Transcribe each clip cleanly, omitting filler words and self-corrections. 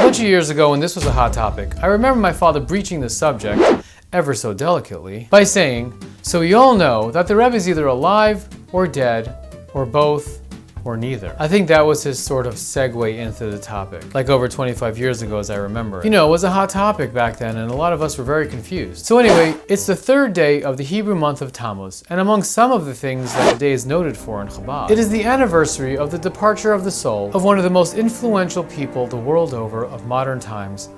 bunch of years ago when this was a hot topic, I remember my father breaching the subject, ever so delicately, by saying, "So we all know that the Rebbe is either alive or dead, or both, or neither." I think that was his sort of segue into the topic, like over 25 years ago as I remember. You know, it was a hot topic back then and a lot of us were very confused. So anyway, it's the third day of the Hebrew month of Tammuz, and among some of the things that the day is noted for in Chabad, it is the anniversary of the departure of the soul of one of the most influential people the world over of modern times,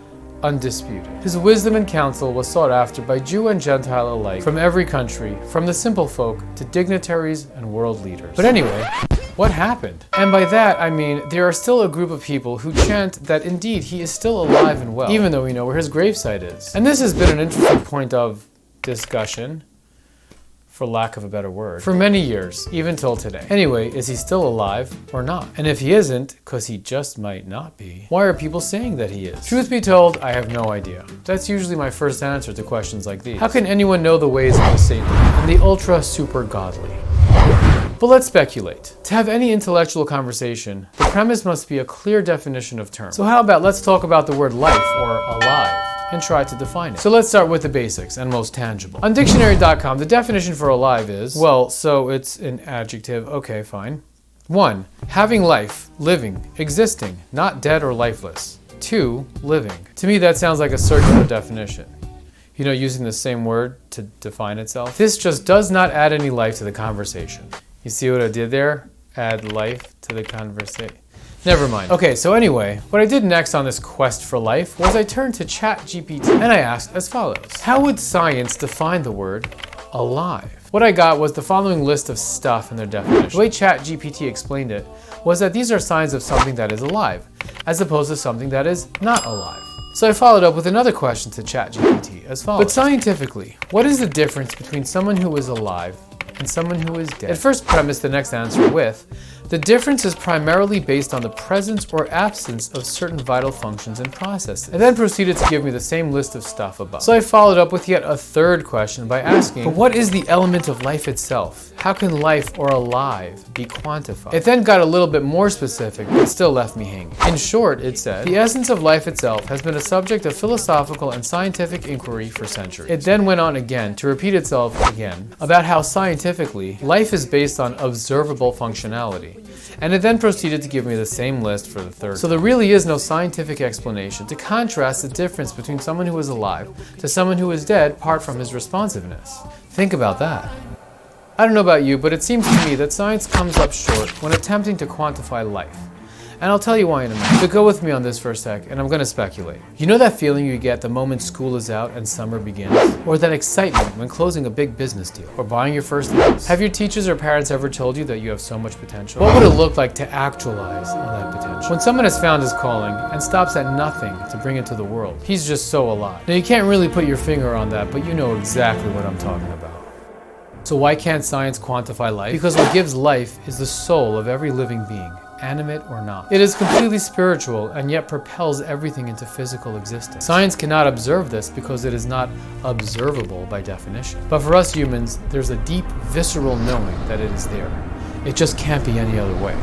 undisputed. His wisdom and counsel was sought after by Jew and Gentile alike, from every country, from the simple folk to dignitaries and world leaders. But anyway, what happened? And by that, I mean, there are still a group of people who chant that indeed he is still alive and well, even though we know where his gravesite is. And this has been an interesting point of discussion, for lack of a better word, for many years, even till today. Anyway, is he still alive or not? And if he isn't, because he just might not be, why are people saying that he is? Truth be told, I have no idea. That's usually my first answer to questions like these. How can anyone know the ways of the saintly and the ultra super godly? But let's speculate. To have any intellectual conversation, the premise must be a clear definition of terms. So how about let's talk about the word life or alive and try to define it. So let's start with the basics and most tangible. On dictionary.com, the definition for alive is, well, so it's an adjective, okay, fine. 1, having life, living, existing, not dead or lifeless. 2, living. To me, that sounds like a circular definition. You know, using the same word to define itself. This just does not add any life to the conversation. You see what I did there? Add life to the conversation. Never mind. Okay, so anyway, what I did next on this quest for life was I turned to ChatGPT and I asked as follows. How would science define the word alive? What I got was the following list of stuff in their definition. The way ChatGPT explained it was that these are signs of something that is alive, as opposed to something that is not alive. So I followed up with another question to ChatGPT as follows. But scientifically, what is the difference between someone who is alive and someone who is dead? It first premised the next answer with, the difference is primarily based on the presence or absence of certain vital functions and processes. And then proceeded to give me the same list of stuff above. So I followed up with yet a third question by asking, but what is the element of life itself? How can life or alive be quantified? It then got a little bit more specific, but still left me hanging. In short, it said, the essence of life itself has been a subject of philosophical and scientific inquiry for centuries. It then went on again to repeat itself again about how scientifically life is based on observable functionality. And it then proceeded to give me the same list for the third. So there really is no scientific explanation to contrast the difference between someone who is alive to someone who is dead apart from his responsiveness. Think about that. I don't know about you, but it seems to me that science comes up short when attempting to quantify life. And I'll tell you why in a minute. But go with me on this for a sec, and I'm gonna speculate. You know that feeling you get the moment school is out and summer begins? Or that excitement when closing a big business deal, or buying your first house? Have your teachers or parents ever told you that you have so much potential? What would it look like to actualize on that potential? When someone has found his calling and stops at nothing to bring it to the world, he's just so alive. Now you can't really put your finger on that, but you know exactly what I'm talking about. So why can't science quantify life? Because what gives life is the soul of every living being, animate or not. It is completely spiritual and yet propels everything into physical existence. Science cannot observe this because it is not observable by definition. But for us humans, there's a deep, visceral knowing that it is there. It just can't be any other way.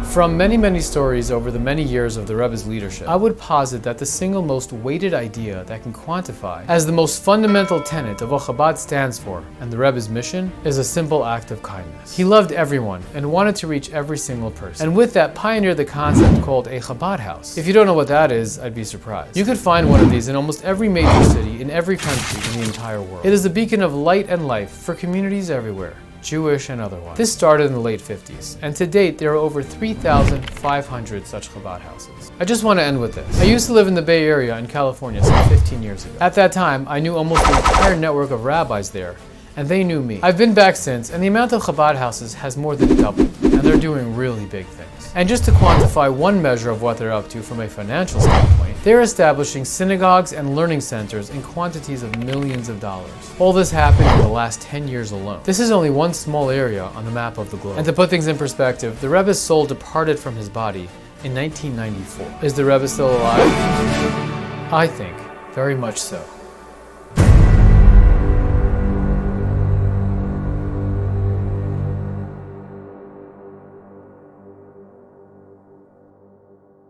From many, many stories over the many years of the Rebbe's leadership, I would posit that the single most weighted idea that can quantify as the most fundamental tenet of what Chabad stands for and the Rebbe's mission is a simple act of kindness. He loved everyone and wanted to reach every single person. And with that, pioneered the concept called a Chabad house. If you don't know what that is, I'd be surprised. You could find one of these in almost every major city in every country in the entire world. It is a beacon of light and life for communities everywhere, Jewish and otherwise. This started in the late 50s, and to date there are over 3,500 such Chabad houses. I just want to end with this. I used to live in the Bay Area in California some 15 years ago. At that time, I knew almost the entire network of rabbis there, and they knew me. I've been back since, and the amount of Chabad houses has more than doubled, and they're doing really big things. And just to quantify one measure of what they're up to from a financial standpoint, they're establishing synagogues and learning centers in quantities of millions of dollars. All this happened in the last 10 years alone. This is only one small area on the map of the globe. And to put things in perspective, the Rebbe's soul departed from his body in 1994. Is the Rebbe still alive? I think very much so.